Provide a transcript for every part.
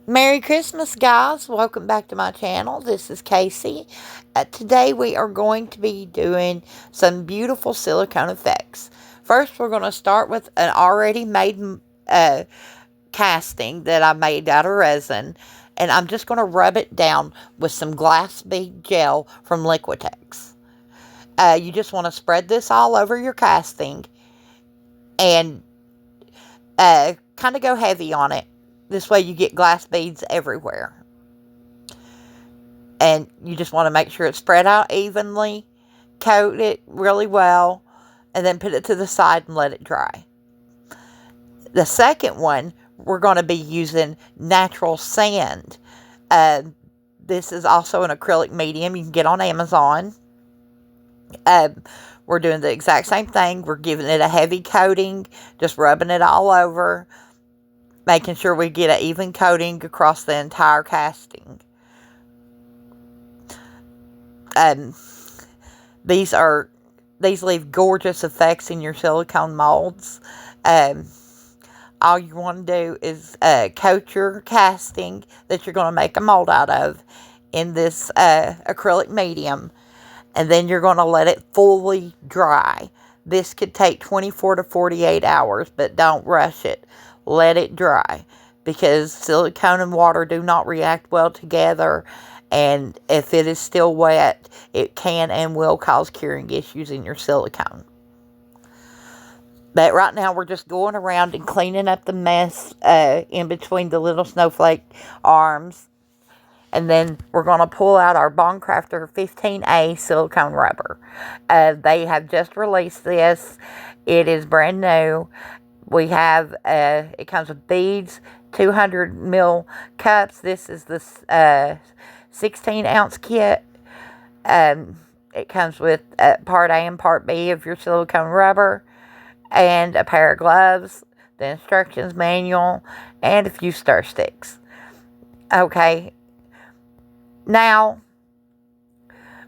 Merry Christmas, guys. Welcome back to my channel. This is Casey. Today we are going to be doing some beautiful silicone effects. First, we're going to start with an already made casting that I made out of resin. And I'm just going to rub it down with some glass bead gel from Liquitex. You just want to spread this all over your casting and kind of go heavy on it. This way you get glass beads everywhere. And you just want to make sure it's spread out evenly. Coat it really well. And then put it to the side and let it dry. The second one, we're going to be using natural sand. This is also an acrylic medium you can get on Amazon. We're doing the exact same thing. We're giving it a heavy coating. Just rubbing it all over. Making sure we get an even coating across the entire casting. These leave gorgeous effects in your silicone molds. All you want to do is coat your casting that you're going to make a mold out of in this acrylic medium. And then you're going to let it fully dry. This could take 24 to 48 hours, but don't rush it. Let it dry, because silicone and water do not react well together, and if it is still wet, it can and will cause curing issues in your silicone. But right now we're just going around and cleaning up the mess in between the little snowflake arms, and then we're going to pull out our Bond Craftor 15A silicone rubber. They have just released this. It is brand new. We have, it comes with beads, 200 ml cups. This is the 16 ounce kit. It comes with part A and part B of your silicone rubber, and a pair of gloves, the instructions manual, and a few stir sticks. Okay, now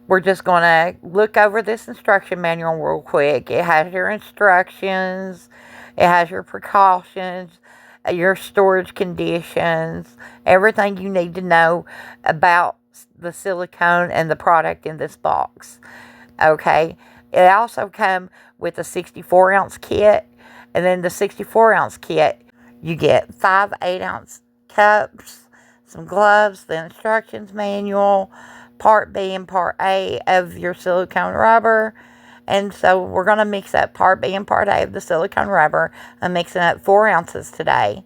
we're just going to look over this instruction manual real quick. It has your instructions. It has your precautions, your storage conditions, everything you need to know about the silicone and the product in this box. Okay. It also comes with a 64 ounce kit. And then the 64 ounce kit, you get 5 8-ounce cups, some gloves, the instructions manual, part B and part A of your silicone rubber. And so we're going to mix up part B and part A of the silicone rubber. I'm mixing up 4 ounces today.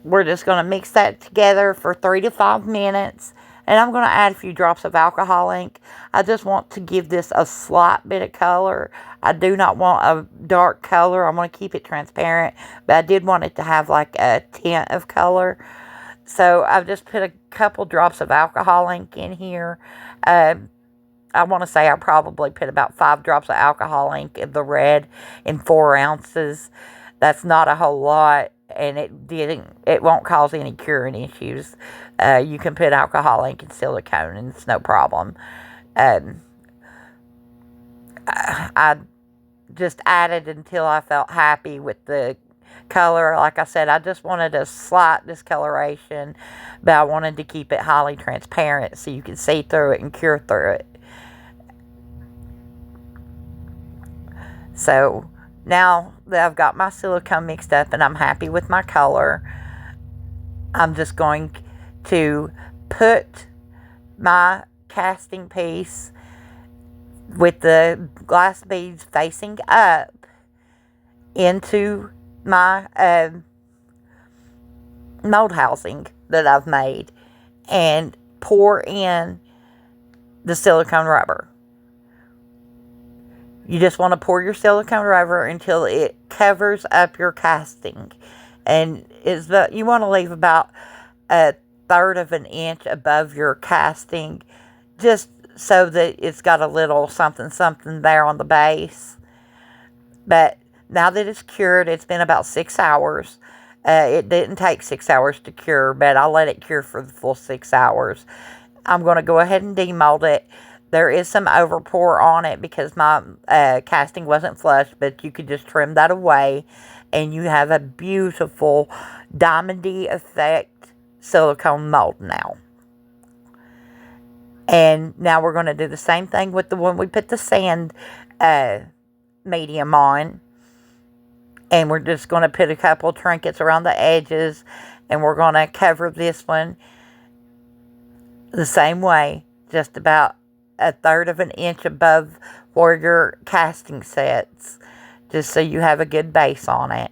We're just going to mix that together for 3 to 5 minutes. And I'm going to add a few drops of alcohol ink. I just want to give this a slight bit of color. I do not want a dark color. I want to keep it transparent. But I did want it to have like a tint of color. So I've just put a couple drops of alcohol ink in here. I want to say I probably put about 5 drops of alcohol ink of the red in 4 ounces. That's not a whole lot, and it won't cause any curing issues. You can put alcohol ink in silicone, and it's no problem. I just added until I felt happy with the color. Like I said, I just wanted a slight discoloration, but I wanted to keep it highly transparent so you could see through it and cure through it. So now that I've got my silicone mixed up and I'm happy with my color, I'm just going to put my casting piece with the glass beads facing up into my mold housing that I've made and pour in the silicone rubber. You just want to pour your silicone rubber until it covers up your casting. And you want to leave about 1/3 of an inch above your casting, just so that it's got a little something there on the base. But now that it's cured, it's been about 6 hours. It didn't take 6 hours to cure, but I'll let it cure for the full 6 hours. I'm going to go ahead and demold it. There is some overpour on it because my casting wasn't flush, but you could just trim that away and you have a beautiful diamondy effect silicone mold now. And now we're going to do the same thing with the one we put the sand medium on. And we're just going to put a couple trinkets around the edges. And we're going to cover this one the same way. Just about 1/3 of an inch above where your casting sets. Just so you have a good base on it.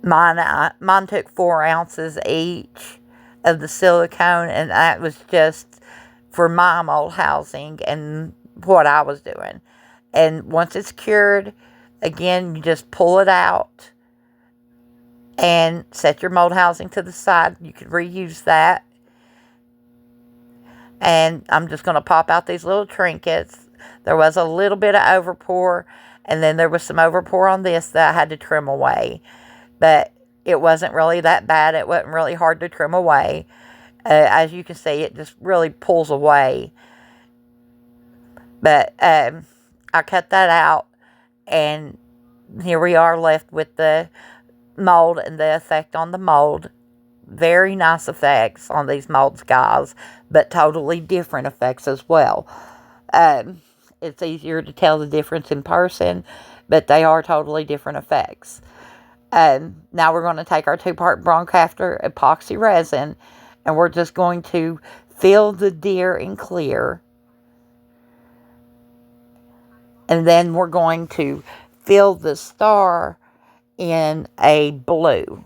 Mine took 4 ounces each of the silicone, and that was just for my mold housing and what I was doing. And once it's cured, again, you just pull it out and set your mold housing to the side. You could reuse that. And I'm just going to pop out these little trinkets. There was a little bit of overpour, and then there was some overpour on this that I had to trim away. But it wasn't really that bad. It wasn't really hard to trim away. As you can see, it just really pulls away. But I cut that out, and here we are left with the mold and the effect on the mold. Very nice effects on these molds, guys, but totally different effects as well. It's easier to tell the difference in person, but they are totally different effects. Now we're going to take our 2-part craftor epoxy resin, and we're just going to fill the deer in clear. And then we're going to fill the star in a blue.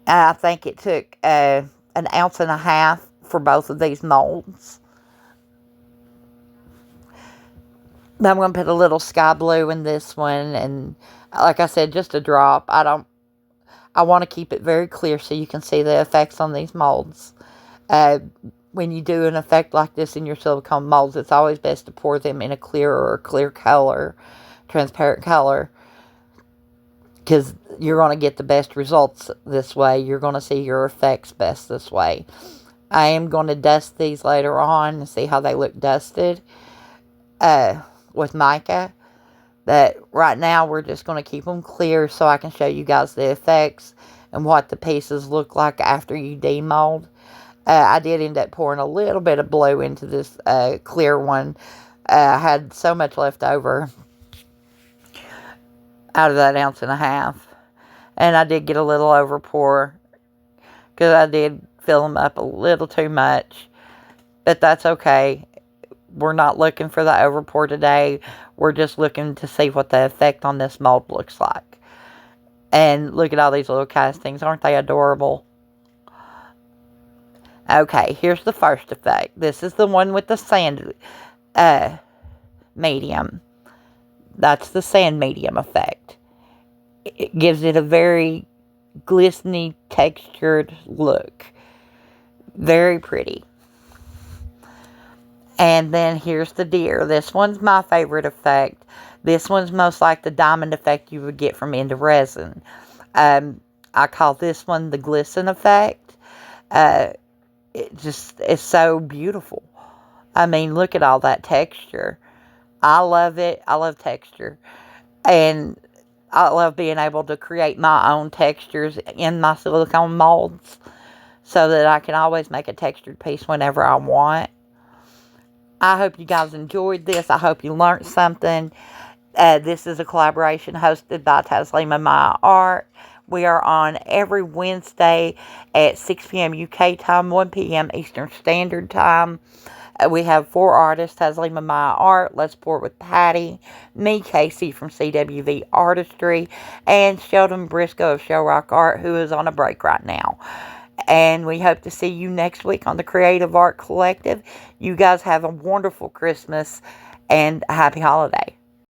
I think it took 1.5 ounces for both of these molds. I'm going to put a little sky blue in this one, and like I said, just a drop. I want to keep it very clear so you can see the effects on these molds. When you do an effect like this in your silicone molds, it's always best to pour them in a clear color, transparent color, because you're going to get the best results this way. You're going to see your effects best this way. I am going to dust these later on and see how they look dusted with mica. But right now, we're just going to keep them clear so I can show you guys the effects and what the pieces look like after you demold. I did end up pouring a little bit of blue into this clear one. I had so much left over out of that 1.5 ounces. And I did get a little overpour because I did fill them up a little too much. But that's okay. We're not looking for the overpour today. We're just looking to see what the effect on this mold looks like. And look at all these little castings. Aren't they adorable? Okay, here's the first effect. This is the one with the sand medium. That's the sand medium effect. It gives it a very glistening, textured look. Very pretty. And then here's the deer. This one's my favorite effect. This one's most like the diamond effect you would get from End of Resin. I call this one the glisten effect. It's so beautiful. I mean, look at all that texture. I love it. I love texture. And I love being able to create my own textures in my silicone molds so that I can always make a textured piece whenever I want. I hope you guys enjoyed this. I hope you learned something. This is a collaboration hosted by Taslima My Art. We are on every Wednesday at 6 p.m. UK time, 1 p.m. Eastern Standard Time. We have 4 artists: Taslima My Art, Let's Pour It with Patty, me, Casey from CWV-Artistry, and Sheldon Briscoe of Show Rock Art, who is on a break right now. And we hope to see you next week on the Creative Art Collective. You guys have a wonderful Christmas and a happy holiday.